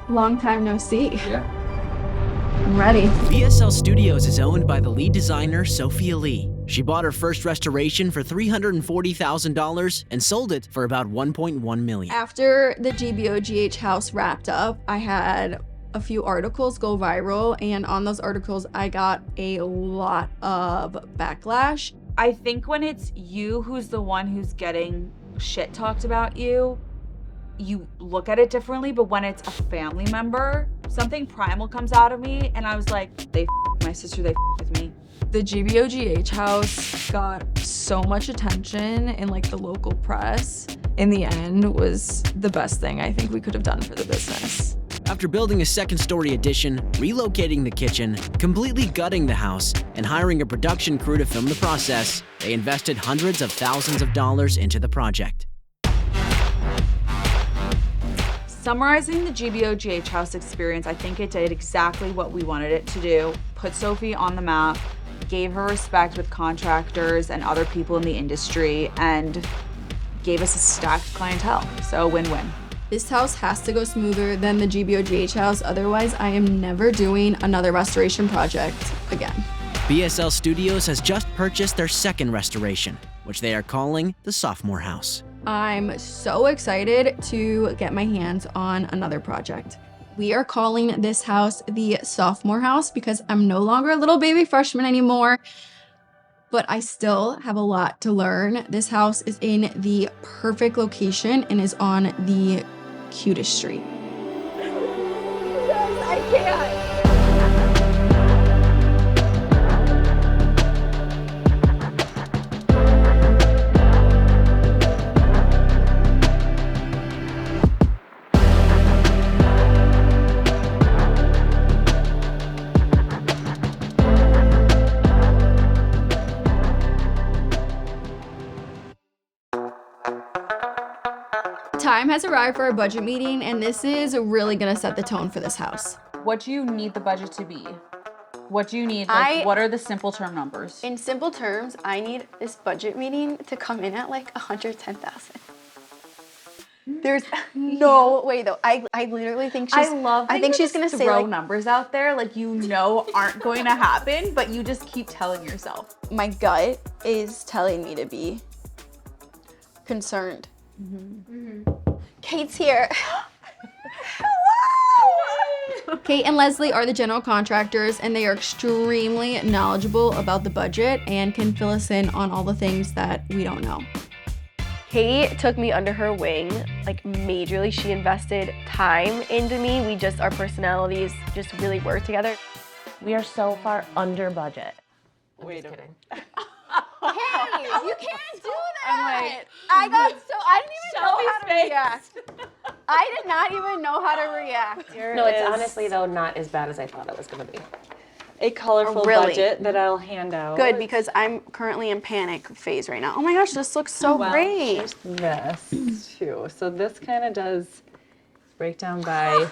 Long time no see. Yeah. I'm ready. BSL Studios is owned by the lead designer, Sophia Lee. She bought her first restoration for $340,000 and sold it for about $1.1 million. After the GBOGH house wrapped up, I had a few articles go viral, and on those articles, I got a lot of backlash. I think when it's you who's the one who's getting shit talked about you look at it differently, but when it's a family member, something primal comes out of me, and I was like, they my sister, they with me. The GBOGH house got so much attention in like the local press. In the end, was the best thing I think we could have done for the business. After building a second-story addition, relocating the kitchen, completely gutting the house, and hiring a production crew to film the process, they invested hundreds of thousands of dollars into the project. Summarizing the GBOGH house experience, I think it did exactly what we wanted it to do. Put Sophie on the map, gave her respect with contractors and other people in the industry, and gave us a stacked clientele. So win-win. This house has to go smoother than the GBOGH house, otherwise I am never doing another restoration project again. BSL Studios has just purchased their second restoration, which they are calling the Sophomore house. I'm so excited to get my hands on another project. We are calling this house the Sophomore house because I'm no longer a little baby freshman anymore, but I still have a lot to learn. This house is in the perfect location and is on the cutest street. Yes, I can't. Time has arrived for our budget meeting, and this is really gonna set the tone for this house. What do you need the budget to be? What do you need? What are the simple term numbers? In simple terms, I need this budget meeting to come in at like 110,000. There's no way though. I literally think she's. I think she's gonna say throw like, numbers out there like aren't going to happen, but you just keep telling yourself. my gut is telling me to be concerned. Kate's here. Hello! Kate and Leslie are the general contractors, and they are extremely knowledgeable about the budget and can fill us in on all the things that we don't know. Kate took me under her wing, like majorly. She invested time into me. Our personalities just really work together. We are so far under budget. Wait a minute. Hey, you can't do that! I'm like, I didn't even know how to react. I did not even know how to react. No, it's honestly, though, not as bad as I thought it was going to be. A colorful budget that I'll hand out. Good, because I'm currently in panic phase right now. Oh my gosh, this looks so great. This too. So this kind of does break down by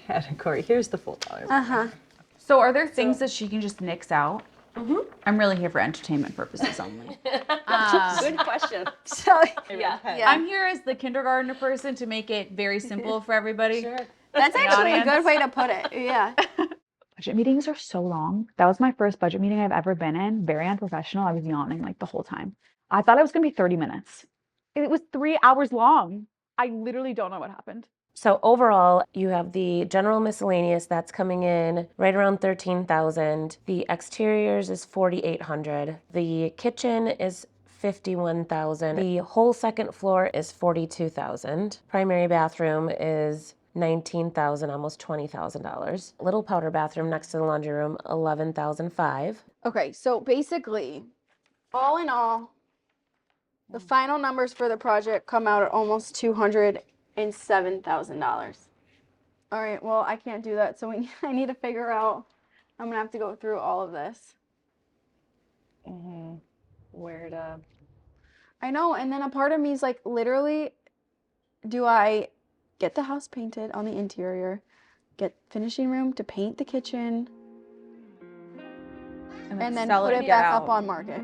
category. Here's the full dollar. So are there things that she can just nix out? I'm really here for entertainment purposes only. Good question. So, Yeah. I'm here as the kindergartner person to make it very simple for everybody. Sure. that's actually a audience. good way to put it. Yeah. Budget meetings are so long. That was my first budget meeting I've ever been in. Very unprofessional. I was yawning like the whole time. I thought it was going to be 30 minutes. It was 3 hours long. I literally don't know what happened. So overall, you have the general miscellaneous that's coming in right around $13,000. The exteriors is $4,800. The kitchen is $51,000. The whole second floor is $42,000. Primary bathroom is $19,000, almost $20,000. Little powder bathroom next to the laundry room, $11,500. Okay, so basically, all in all, the final numbers for the project come out at almost $207,000. All right, well, I can't do that, so I need to figure out, I'm gonna have to go through all of this. Where to? I know, and then a part of me is like, literally, do I get the house painted on the interior, get finishing room to paint the kitchen, and then sell put and it get back out. up on market?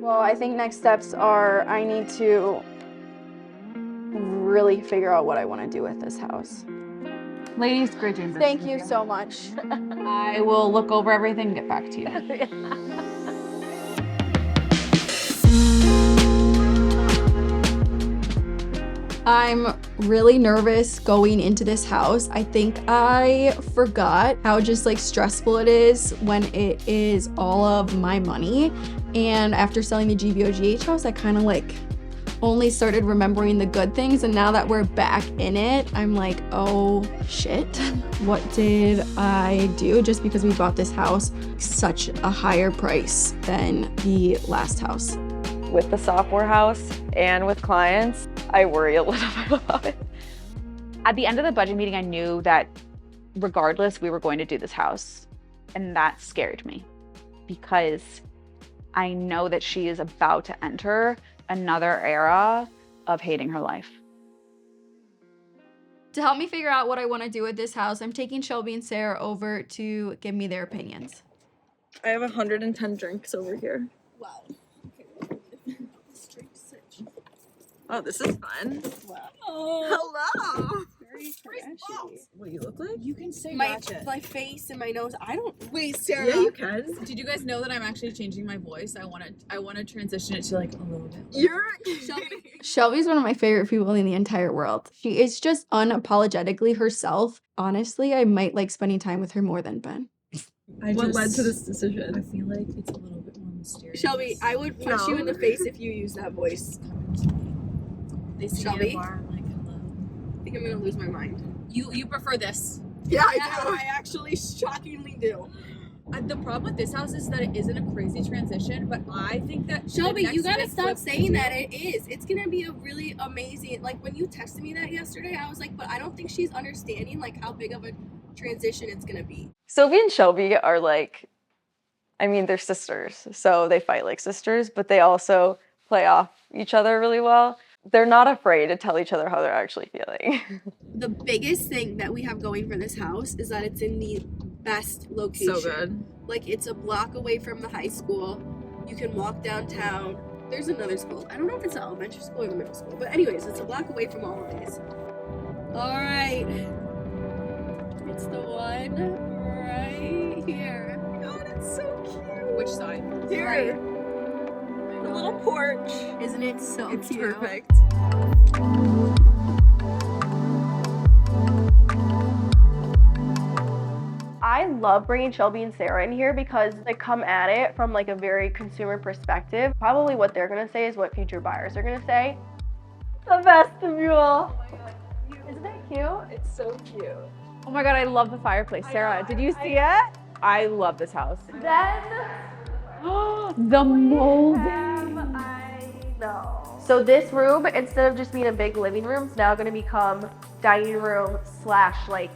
Well, I think next steps are I need to really figure out what I want to do with this house. Ladies, great dreams. Thank you so much. I will look over everything and get back to you. I'm really nervous going into this house. I think I forgot how just like stressful it is when it is all of my money. And after selling the GBOGH house, I kind of like only started remembering the good things. And now that we're back in it, I'm like, oh shit, what did I do? Just because we bought this house such a higher price than the last house. With the sophomore house and with clients, I worry a little bit about it. At the end of the budget meeting, I knew that regardless, we were going to do this house. And that scared me because I know that she is about to enter another era of hating her life. To help me figure out what I want to do with this house, I'm taking Shelby and Sarah over to give me their opinions. I have 110 drinks over here. Wow. Oh, this is fun. Wow. Oh. Hello. Very trashy. What you look like? You can say my face and my nose. I don't. Wait, Sarah. Yeah, you can. Did you guys know that I'm actually changing my voice? I want to transition it to like a little bit. You're Shelby's one of my favorite people in the entire world. She is just unapologetically herself. Honestly, I might like spending time with her more than Ben. What led to this decision? I feel like it's a little bit more mysterious. Shelby, I would punch you in the face if you use that voice. They see Shelby? me at a bar, I'm like, hello. I think I'm gonna lose my mind. You prefer this? Yeah, I do. I actually shockingly do. The problem with this house is that it isn't a crazy transition, but I think that Shelby, you gotta big stop flip saying to that. It is. It's gonna be a really amazing. Like when you texted me that yesterday, I was like, but I don't think she's understanding like how big of a transition it's gonna be. Sophie and Shelby are like, I mean, they're sisters, so they fight like sisters, but they also play off each other really well. They're not afraid to tell each other how they're actually feeling. The biggest thing that we have going for this house is that it's in the best location. So good. Like it's a block away from the high school. You can walk downtown. There's another school. I don't know if it's an elementary school or the middle school, but anyways, it's a block away from all of these. All right. It's the one right here. Oh my god, it's so cute. Which side? Here. Right. The little porch. Isn't it so It's cute? perfect. I love bringing Shelby and Sarah in here because they come at it from like a very consumer perspective. Probably what they're gonna say is what future buyers are gonna say. The vestibule. Isn't that cute? It's so cute. Oh my God, I love the fireplace. Sarah, did you see it? I love this house. Then The molding. I know. So this room, instead of just being a big living room, is now gonna become dining room / like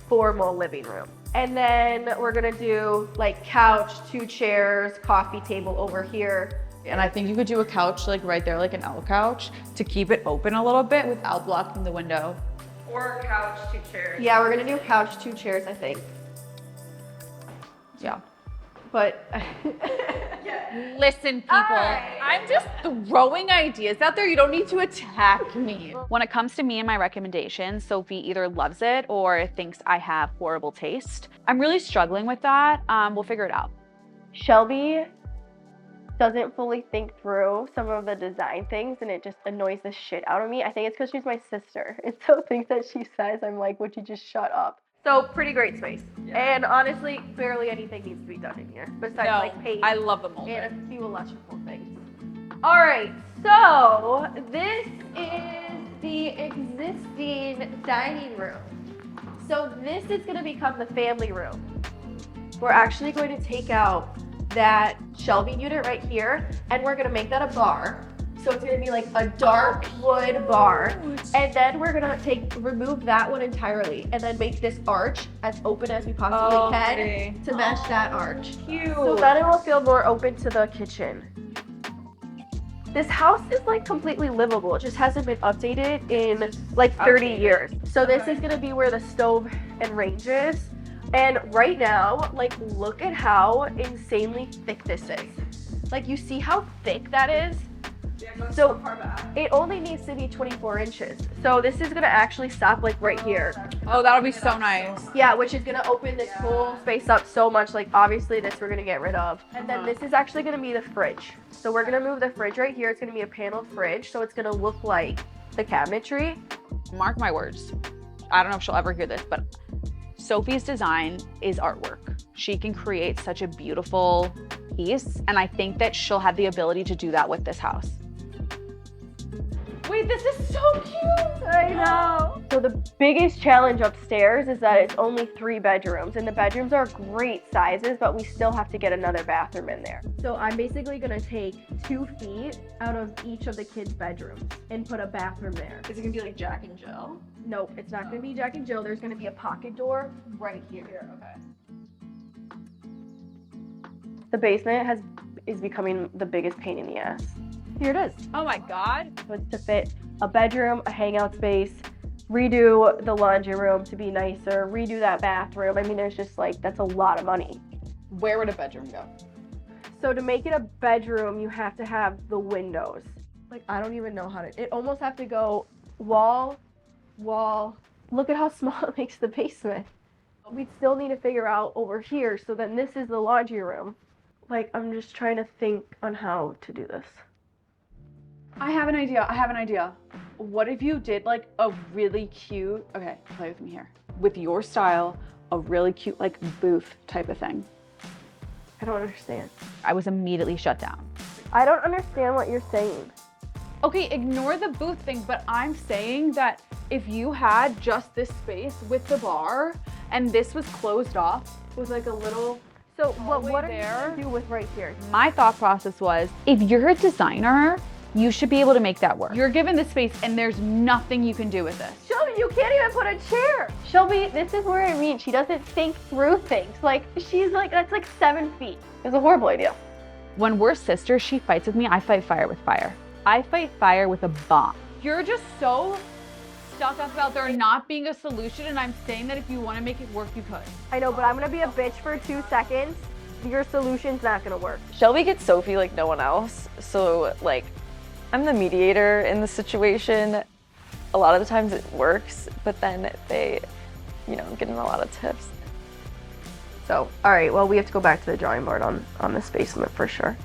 formal living room. And then we're gonna do like couch, 2 chairs, coffee table over here. And I think you could do a couch like right there, like an L couch, to keep it open a little bit without blocking the window. Or couch, 2 chairs. Yeah, we're gonna do couch, 2 chairs, I think. Yeah. But Listen, people, I'm just throwing ideas out there. You don't need to attack me. When it comes to me and my recommendations, Sophie either loves it or thinks I have horrible taste. I'm really struggling with that. We'll figure it out. Shelby doesn't fully think through some of the design things, and it just annoys the shit out of me. I think it's because she's my sister. And so things that she says, I'm like, would you just shut up? So pretty great space. Yeah. And honestly, barely anything needs to be done in here besides like paint. I love the molding. And a few electrical things. All right, so this is the existing dining room. So this is gonna become the family room. We're actually going to take out that shelving unit right here, and we're gonna make that a bar. So it's gonna be like a dark wood bar. And then we're gonna remove that one entirely and then make this arch as open as we possibly can to match that arch. Cute. So then it will feel more open to the kitchen. This house is like completely livable. It just hasn't been updated in like 30 years. So this is gonna be where the stove and range is. And right now, like look at how insanely thick this is. Like you see how thick that is? So it only needs to be 24 inches. So this is gonna actually stop like right here. Oh, that'll be so nice. Yeah, which is gonna open this whole space up so much. Like obviously this we're gonna get rid of. And then this is actually gonna be the fridge. So we're gonna move the fridge right here. It's gonna be a paneled fridge. So it's gonna look like the cabinetry. Mark my words. I don't know if she'll ever hear this, but Sophie's design is artwork. She can create such a beautiful piece, and I think that she'll have the ability to do that with this house. Wait, this is so cute. I know. So the biggest challenge upstairs is that it's only 3 bedrooms, and the bedrooms are great sizes, but we still have to get another bathroom in there. So I'm basically gonna take 2 feet out of each of the kids' bedrooms and put a bathroom there. Is it gonna be like Jack and Jill? Nope, it's not gonna be Jack and Jill. There's gonna be a pocket door right here. Okay. The basement is becoming the biggest pain in the ass. Here it is. Oh my God. So it's to fit a bedroom, a hangout space, redo the laundry room to be nicer, redo that bathroom. I mean, there's just like, that's a lot of money. Where would a bedroom go? So to make it a bedroom, you have to have the windows. Like, I don't even know how to, it almost have to go wall, wall. Look at how small it makes the basement. We'd still need to figure out over here. So then this is the laundry room. Like, I'm just trying to think on how to do this. I have an idea. What if you did like a really cute, okay, play with me here, with your style, a really cute like booth type of thing? I don't understand. I was immediately shut down. I don't understand what you're saying. Okay, ignore the booth thing, but I'm saying that if you had just this space with the bar and this was closed off with like a little, so what are there, you gonna do with right here? My thought process was, if you're a designer, you should be able to make that work. You're given the space and there's nothing you can do with this. Shelby, you can't even put a chair. Shelby, this is where I mean, she doesn't think through things. Like, she's like, that's like 7 feet. It's a horrible idea. When we're sisters, she fights with me, I fight fire with fire. I fight fire with a bomb. You're just so stuck up about there not being a solution, and I'm saying that if you want to make it work, you could. I know, but I'm gonna be a bitch for 2 seconds. Your solution's not gonna work. Shelby gets Sophie like no one else. So like, I'm the mediator in the situation. A lot of the times it works, but then they, get in a lot of tips. So, all right, well, we have to go back to the drawing board on this basement for sure.